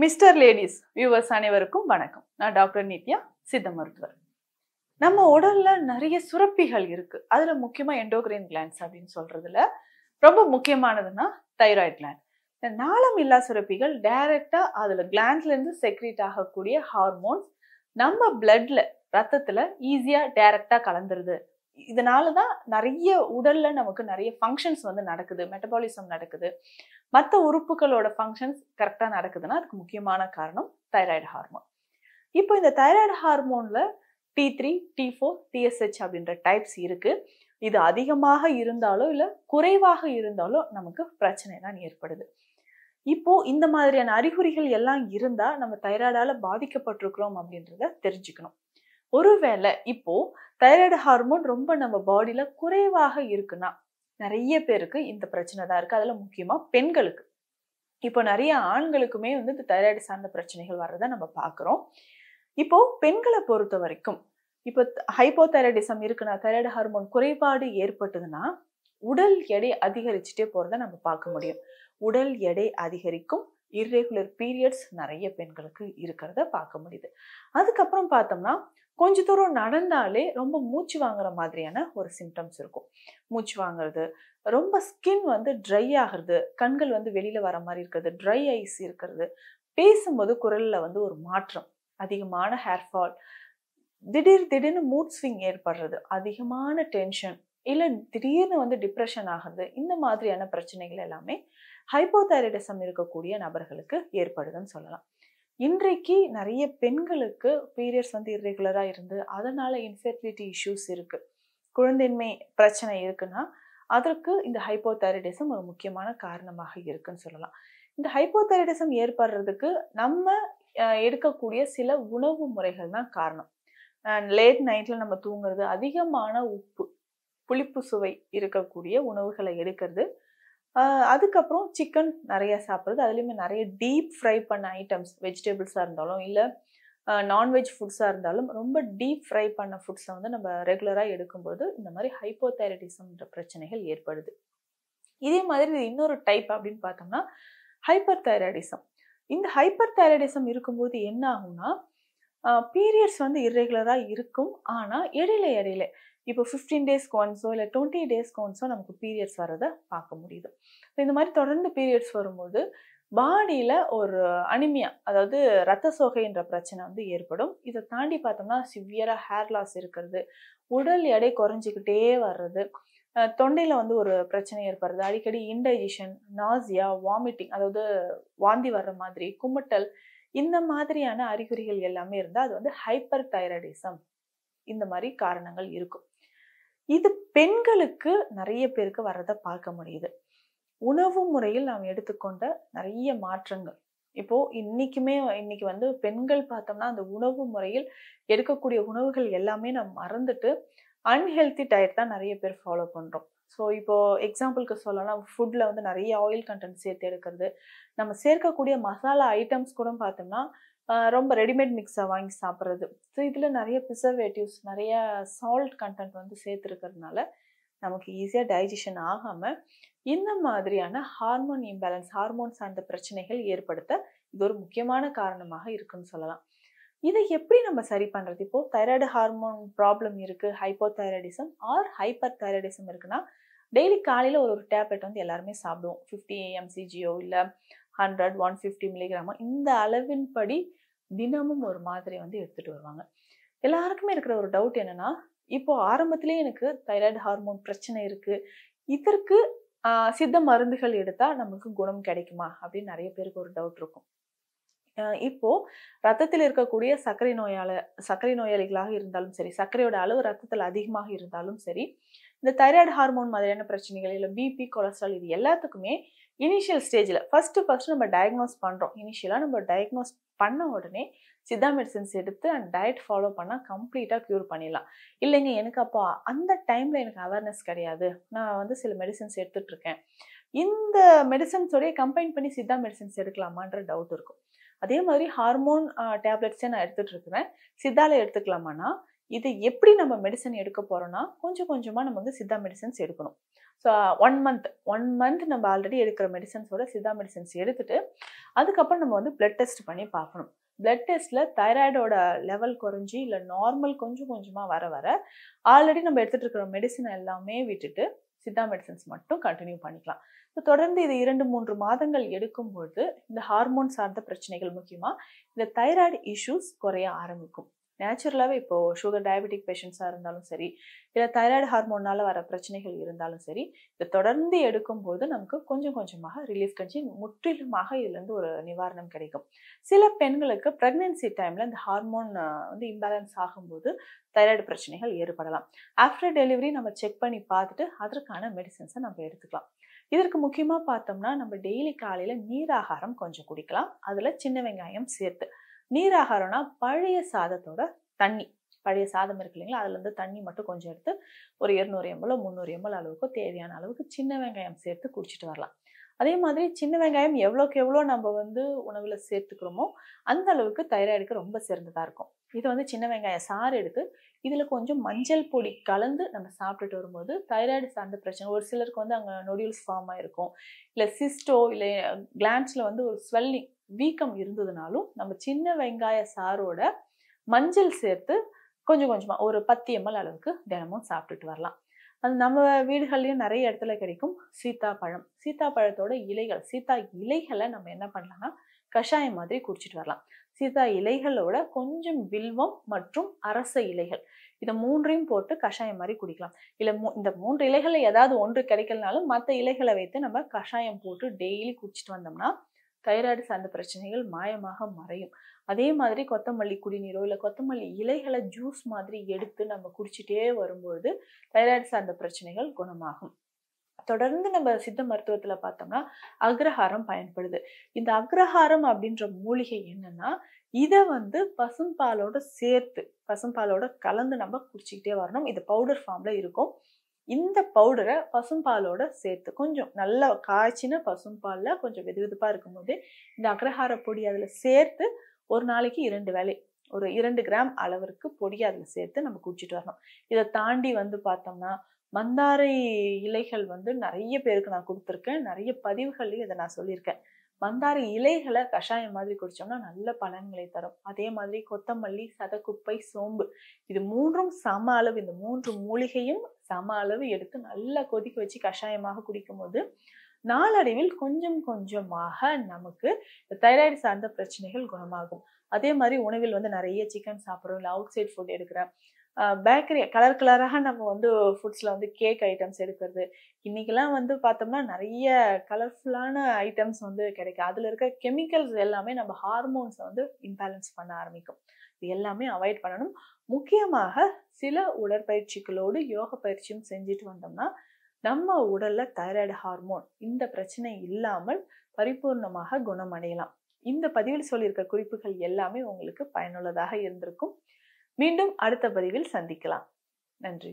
Mister ladies viewers அனைவருக்கும் வணக்கம். நான் டாக்டர் நித்யா, சித்த மருத்துவர். நம்ம உடல்ல நிறைய சுரப்பிகள் இருக்கு. அதுல முக்கியமா எண்டோகிரைன் கிளாண்ட்ஸ் அப்படின்னு சொல்றதுல ரொம்ப முக்கியமானதுன்னா தைராய்டு கிளாண்ட். இந்த நாளம் இல்லா சுரப்பிகள் டைரக்டா அதுல கிளாண்ட்ல இருந்து செக்ரீட் ஆகக்கூடிய ஹார்மோன்ஸ் நம்ம பிளட்ல ரத்தத்துல ஈஸியா டைரக்டா கலந்துருது. இதனாலதான் நிறைய உடல்ல நமக்கு நிறைய ஃபங்க்ஷன்ஸ் நடக்குது, மெட்டபாலிசம் நடக்குது, மற்ற உறுப்புகளோட ஃபங்க்ஷன்ஸ் கரெக்டா நடக்குதுன்னா அதுக்கு முக்கியமான காரணம் தைராய்டு ஹார்மோன். இப்போ இந்த தைராய்டு ஹார்மோன்ல T3, T4, TSH அப்படின்ற டைப்ஸ் இருக்கு. இது அதிகமாக இருந்தாலோ இல்ல குறைவாக இருந்தாலோ நமக்கு பிரச்சனை தான் ஏற்படுது. இப்போ இந்த மாதிரியான அறிகுறிகள் எல்லாம் இருந்தா நம்ம தைராய்டால பாதிக்கப்பட்டிருக்கிறோம் அப்படின்றத தெரிஞ்சுக்கணும். ஒருவேளை இப்போ தைராய்டு ஹார்மோன் ரொம்ப நம்ம பாடியில குறைவாக இருக்குன்னா நிறைய பேருக்கு இந்த பிரச்சனை தான் இருக்கு. அதுல முக்கியமா பெண்களுக்கு. இப்போ நிறைய ஆண்களுக்குமே இந்த தைராய்டு சார்ந்த பிரச்சனைகள் வர்றதை நம்ம பாக்குறோம். இப்போ பெண்களை பொறுத்த வரைக்கும் இப்போ ஹைப்போதைராய்டிசம் இருக்குன்னா, தைராய்டு ஹார்மோன் குறைபாடு ஏற்பட்டதுன்னா உடல் எடை அதிகரிச்சுட்டே போறதை நம்ம பார்க்க முடியும். உடல் எடை அதிகரிக்கும், இர்ரெகுலர் பீரியட்ஸ் நிறைய பெண்களுக்கு இருக்கிறத பார்க்க முடியுது. அதுக்கப்புறம் பார்த்தோம்னா கொஞ்ச தூரம் நடந்தாலே ரொம்ப மூச்சு வாங்குற மாதிரியான ஒரு சிம்டம்ஸ் இருக்கும். மூச்சு வாங்குறது, ரொம்ப ஸ்கின் ட்ரை ஆகுறது, கண்கள் வெளியில வர மாதிரி இருக்கிறது, ட்ரை ஐஸ் இருக்கிறது, பேசும்போது குரல்ல ஒரு மாற்றம், அதிகமான ஹேர் ஃபால், திடீர்னு மூட் ஸ்விங் ஏற்படுறது, அதிகமான டென்ஷன், இல்ல திடீர்னு டிப்ரெஷன் ஆகுது, இந்த மாதிரியான பிரச்சனைகள் எல்லாமே ஹைப்போதைராய்டிசம் இருக்கக்கூடிய நபர்களுக்கு ஏற்படுதுன்னு சொல்லலாம். இன்றைக்கு நிறைய பெண்களுக்கு பீரியட்ஸ் இர்ரெகுலரா இருந்து அதனால இன்ஃபெர்டிலிட்டி இஷ்யூஸ் இருக்கு, குழந்தையின்மை பிரச்சனை இருக்குன்னா அதற்கு இந்த ஹைப்போதைராய்டிசம் ஒரு முக்கியமான காரணமாக இருக்குன்னு சொல்லலாம். இந்த ஹைப்போதைராய்டிசம் ஏற்படுறதுக்கு நம்ம எடுக்கக்கூடிய சில உணவு முறைகள் தான் காரணம். லேட் நைட்ல நம்ம தூங்குறது, அதிகமான உப்பு, புளிப்பு சுவை இருக்கக்கூடிய உணவுகளை எடுக்கிறது, அதுக்கப்புறம் சிக்கன் நிறைய சாப்பிட்றது, அதுலேயுமே நிறைய டீப் ஃப்ரை பண்ண ஐட்டம்ஸ், வெஜிடபிள்ஸாக இருந்தாலும் இல்லை நான்வெஜ் ஃபுட்ஸாக இருந்தாலும் ரொம்ப டீப் ஃப்ரை பண்ண ஃபுட்ஸை நம்ம ரெகுலராக எடுக்கும்போது இந்த மாதிரி ஹைப்போதைராய்டிசம்ன்ற பிரச்சனைகள் ஏற்படுது. இதே மாதிரி இன்னொரு டைப் அப்படின்னு பார்த்தோம்னா ஹைப்பர் தைராய்டிசம். இந்த ஹைப்பர் தைராய்டிசம் இருக்கும்போது என்ன ஆகும்னா பீரியட்ஸ் இர்ரெகுலராக இருக்கும், ஆனால் இடையில இப்போ 15 டேஸ்க்கு ஒன்ஸோ இல்லை 20 டேஸ்க்கு ஒன்ஸோ நமக்கு பீரியட்ஸ் வரதை பார்க்க முடியுது. இந்த மாதிரி தொடர்ந்து பீரியட்ஸ் வரும்போது பாடியில் ஒரு அனிமியா, அதாவது ரத்த சோகைன்ற பிரச்சனை ஏற்படும். இதை தாண்டி பார்த்தோம்னா சிவியராக ஹேர் லாஸ் இருக்கிறது, உடல் எடை குறைஞ்சிக்கிட்டே வர்றது, தொண்டையில் ஒரு பிரச்சனை ஏற்படுறது, அடிக்கடி இன்டைஜஷன், நாசியா, வாமிட்டிங், அதாவது வாந்தி வர்ற மாதிரி, குமட்டல், இந்த மாதிரியான அறிகுறிகள் எல்லாமே இருந்தால் அது ஹைப்பர் தைராய்டிசம். இந்த மாதிரி காரணங்கள் இருக்கும். இது பெண்களுக்கு நிறைய பேருக்கு வர்றதை பார்க்க முடியுது. உணவு முறையில் நாம் எடுத்துக்கொண்ட நிறைய மாற்றங்கள், இப்போ இன்னைக்கு பெண்கள் பார்த்தோம்னா அந்த உணவு முறையில் எடுக்கக்கூடிய உணவுகள் எல்லாமே நம்ம மறந்துட்டு அன்ஹெல்தி டயட் தான் நிறைய பேர் ஃபாலோ பண்றோம். ஸோ இப்போ எக்ஸாம்பிளுக்கு சொல்லலாம், ஃபுட்ல நிறைய ஆயில் கண்டென்ட் சேர்த்து எடுக்கிறது, நம்ம சேர்க்கக்கூடிய மசாலா ஐட்டம்ஸ் கூட பார்த்தோம்னா ரொம்ப ரெடிமேட் மிக்ஸாக வாங்கி சாப்பிட்றது. ஸோ இதில் நிறைய ப்ரிசர்வேட்டிவ்ஸ், நிறைய சால்ட் கண்டென்ட் சேர்த்துருக்கிறதுனால நமக்கு ஈஸியாக டைஜஷன் ஆகாமல் இந்த மாதிரியான ஹார்மோன் இம்பேலன்ஸ், ஹார்மோன் சார்ந்த பிரச்சனைகள் ஏற்படுத்த இது ஒரு முக்கியமான காரணமாக இருக்குன்னு சொல்லலாம். இதை எப்படி நம்ம சரி பண்ணுறது? இப்போ தைராய்டு ஹார்மோன் ப்ராப்ளம் இருக்குது, ஹைப்போதைராய்டிசம் ஆர் ஹைப்பர் தைராய்டிசம் இருக்குன்னா டெய்லி காலையில் ஒரு டேப்லெட் எல்லாருமே சாப்பிடுவோம். 50 mcgோ இல்லை 100, 150 மில்லிகிராமோ, இந்த அளவின்படி தினமும் ஒரு மாத்திரை எடுத்துட்டு வருவாங்க. எல்லாருக்குமே இருக்கிற ஒரு டவுட் என்னன்னா, இப்போ ஆரம்பத்திலேயே எனக்கு தைராய்டு ஹார்மோன் பிரச்சனை இருக்கு, இதற்கு சித்த மருந்துகள் எடுத்தா நமக்கு குணம் கிடைக்குமா அப்படின்னு நிறைய பேருக்கு ஒரு டவுட் இருக்கும். இப்போ ரத்தத்தில் இருக்கக்கூடிய சர்க்கரை நோயாளிகளாக இருந்தாலும் சரி, சர்க்கரையோட அளவு ரத்தத்தில் அதிகமாக இருந்தாலும் சரி, இந்த தைராய்டு ஹார்மோன் மாதிரியான பிரச்சனைகள் இல்லை பிபி, கொலஸ்ட்ரால், இது எல்லாத்துக்குமே இனிஷியல் ஸ்டேஜில் ஃபர்ஸ்ட் நம்ம டயக்னோஸ் பண்ணுறோம். இனிஷியலாக நம்ம டயக்னோஸ் பண்ண உடனே சித்தா மெடிசன்ஸ் எடுத்து அண்ட் டயட் ஃபாலோ பண்ணால் கம்ப்ளீட்டாக க்யூர் பண்ணிடலாம். இல்லைங்க எனக்கு அப்போ அந்த டைமில் எனக்கு அவேர்னஸ் கிடையாது, நான் சில மெடிசன்ஸ் எடுத்துகிட்டு இருக்கேன், இந்த மெடிசன்ஸோடய கம்பைன் பண்ணி சித்தா மெடிசன்ஸ் எடுக்கலாமான்ற டவுட் இருக்கும். அதே மாதிரி ஹார்மோன் டேப்லெட்ஸே நான் எடுத்துகிட்டு இருக்கிறேன், சித்தால எடுத்துக்கலாமான்னா இது எப்படி நம்ம மெடிசன் எடுக்க போறோம்னா கொஞ்சம் கொஞ்சமா நம்ம வந்து சித்தா மெடிசன்ஸ் எடுக்கணும். ஸோ 1 மந்த் நம்ம ஆல்ரெடி எடுக்கிற மெடிசன்ஸோட சித்தா மெடிசன்ஸ் எடுத்துட்டு அதுக்கப்புறம் நம்ம வந்து பிளட் டெஸ்ட் பண்ணி பார்க்கணும். பிளட் டெஸ்ட்ல தைராய்டோட லெவல் குறைஞ்சி இல்லை நார்மல் கொஞ்சம் கொஞ்சமா வர வர ஆல்ரெடி நம்ம எடுத்துட்டு இருக்கிற மெடிசன் எல்லாமே விட்டுட்டு சித்தா மெடிசன்ஸ் மட்டும் கண்டினியூ பண்ணிக்கலாம். ஸோ தொடர்ந்து இது 2-3 மாதங்கள் எடுக்கும்போது இந்த ஹார்மோன் சார்ந்த பிரச்சனைகள் முக்கியமா இந்த தைராய்டு இஷ்யூஸ் குறைய ஆரம்பிக்கும். நேச்சுரலாகவே இப்போ சுகர் டயபெட்டிக் பேஷண்ட்ஸாக இருந்தாலும் சரி, இல்லை தைராய்டு ஹார்மோனால வர பிரச்சனைகள் இருந்தாலும் சரி, இதை தொடர்ந்து எடுக்கும்போது நமக்கு கொஞ்சம் கொஞ்சமாக ரிலீஃப் கிடைச்சி முற்றிலுமாக இதுலேருந்து ஒரு நிவாரணம் கிடைக்கும். சில பெண்களுக்கு ப்ரெக்னென்சி டைமில் இந்த ஹார்மோன் வந்து இம்பேலன்ஸ் ஆகும்போது தைராய்டு பிரச்சனைகள் ஏற்படலாம். ஆஃப்டர் டெலிவரி நம்ம செக் பண்ணி பார்த்துட்டு அதற்கான மெடிசன்ஸை நம்ம எடுத்துக்கலாம். இதற்கு முக்கியமாக பார்த்தோம்னா நம்ம டெய்லி காலையில் நீராகாரம் கொஞ்சம் குடிக்கலாம். அதில் சின்ன வெங்காயம் சேர்த்து. நீராகாரம்னா பழைய சாதத்தோட தண்ணி, பழைய சாதம் இருக்கு இல்லைங்களா, அதுலேருந்து தண்ணி மட்டும் கொஞ்சம் எடுத்து ஒரு 200 ml 300 ml அளவுக்கு தேவையான அளவுக்கு சின்ன வெங்காயம் சேர்த்து குடிச்சிட்டு வரலாம். அதே மாதிரி சின்ன வெங்காயம் எவ்வளோக்கு எவ்வளோ நம்ம வந்து உணவில் சேர்த்துக்கிறோமோ அந்த அளவுக்கு தைராய்டுக்கு ரொம்ப சிறந்ததாக இருக்கும். இது வந்து சின்ன வெங்காயம் சாறு எடுத்து இதில் கொஞ்சம் மஞ்சள் பொடி கலந்து நம்ம சாப்பிட்டுட்டு வரும்போது தைராய்டு சார்ந்த பிரச்சனை, ஒரு சிலருக்கு வந்து அங்கே நொடியூல்ஸ் ஃபார்ம் ஆகிருக்கும், இல்லை சிஸ்டோ இல்லை கிளாண்ட்ஸில் வந்து ஒரு ஸ்வெல்லிங் வீக்கம் இருந்ததுனாலும் நம்ம சின்ன வெங்காய சாரோட மஞ்சள் சேர்த்து கொஞ்சம் கொஞ்சமாக ஒரு 10 ml அளவுக்கு தினமும் சாப்பிட்டுட்டு வரலாம். அது நம்ம வீடுகள்லையும் நிறைய இடத்துல கிடைக்கும். சீத்தாப்பழம், சீத்தாப்பழத்தோட இலைகள், சீத்தா இலைகளை நம்ம என்ன பண்ணலாம்னா கஷாயம் மாதிரி குடிச்சிட்டு வரலாம். சீத்தா இலைகளோட கொஞ்சம் வில்வம் மற்றும் அரச இலைகள், இதை 3ஐயும் போட்டு கஷாயம் மாதிரி குடிக்கலாம். இல்லை இந்த 3 இலைகளில் ஏதாவது ஒன்று கிடைக்கலனாலும் மற்ற இலைகளை வைத்து நம்ம கஷாயம் போட்டு டெய்லி குடிச்சிட்டு வந்தோம்னா தைராய்டு சார்ந்த பிரச்சனைகள் மாயமாக மறையும். அதே மாதிரி கொத்தமல்லி குடிநீரோ இல்லை கொத்தமல்லி இலைகளை ஜூஸ் மாதிரி எடுத்து நம்ம குடிச்சிட்டே வரும்பொழுது தைராய்டு சார்ந்த பிரச்சனைகள் குணமாகும். தொடர்ந்து நம்ம சித்த மருத்துவத்துல பார்த்தோம்னா அக்ரஹாரம் பயன்படுது. இந்த அக்ரஹாரம் அப்படின்ற மூலிகை என்னன்னா, இதை வந்து பசும்பாலோட சேர்த்து பசும்பாலோட கலந்து நம்ம குடிச்சிக்கிட்டே வரணும். இது பவுடர் ஃபார்ம்ல இருக்கும். இந்த பவுடரை பசும்பாலோட சேர்த்து கொஞ்சம் நல்லா காய்ச்சின பசும்பாலில் கொஞ்சம் வெதுவெதுப்பா இருக்கும்போது இந்த அக்ரஹார பொடி அதில் சேர்த்து ஒரு நாளைக்கு 2 வேளை ஒரு 2 கிராம் அளவிற்கு பொடி அதில் சேர்த்து நம்ம குடிச்சிட்டு வரணும். இதை தாண்டி வந்து பார்த்தோம்னா மந்தாரை இலைகள் வந்து நிறைய பேருக்கு நான் கொடுத்துருக்கேன், நிறைய பதிவுகள்லையும் இதை நான் சொல்லியிருக்கேன். மந்தாரை இலைகளை கஷாயம் மாதிரி குடிச்சோம்னா நல்ல பலன்களை தரும். அதே மாதிரி கொத்தமல்லி, சதக்குப்பை, சோம்பு, இது 3ம் சம அளவு, இந்த 3 மூலிகையும் சம அளவு எடுத்து நல்லா கொதிக்க வச்சு கஷாயமாக குடிக்கும் போது நாளடைவில் கொஞ்சம் கொஞ்சமாக நமக்கு தைராய்டு சார்ந்த பிரச்சனைகள் குணமாகும். அதே மாதிரி உணவில் வந்து நிறைய சிக்கன் சாப்பிட்றோம், இல்லை அவுட் சைட் ஃபுட் எடுக்கிறேன், பேக்கரி கலராக நம்ம வந்து ஃபுட்ஸில் வந்து கேக் ஐட்டம்ஸ் எடுக்கிறது, இன்றைக்கெல்லாம் வந்து பார்த்தோம்னா நிறைய கலர்ஃபுல்லான ஐட்டம்ஸ் வந்து கிடைக்கும். அதில் இருக்க கெமிக்கல்ஸ் எல்லாமே நம்ம ஹார்மோன்ஸை வந்து இம்பேலன்ஸ் பண்ண ஆரம்பிக்கும். இது எல்லாமே அவாய்ட் பண்ணணும். முக்கியமாக சில உடற்பயிற்சிகளோடு யோக பயிற்சியும் செஞ்சுட்டு வந்தோம்னா நம்ம உடல்ல தைராய்டு ஹார்மோன் இந்த பிரச்சனை இல்லாமல் பரிபூர்ணமாக குணமடையலாம். இந்த பதிவில் சொல்லியிருக்க குறிப்புகள் எல்லாமே உங்களுக்கு பயனுள்ளதாக இருந்திருக்கும். மீண்டும் அடுத்த பதிவில் சந்திக்கலாம். நன்றி.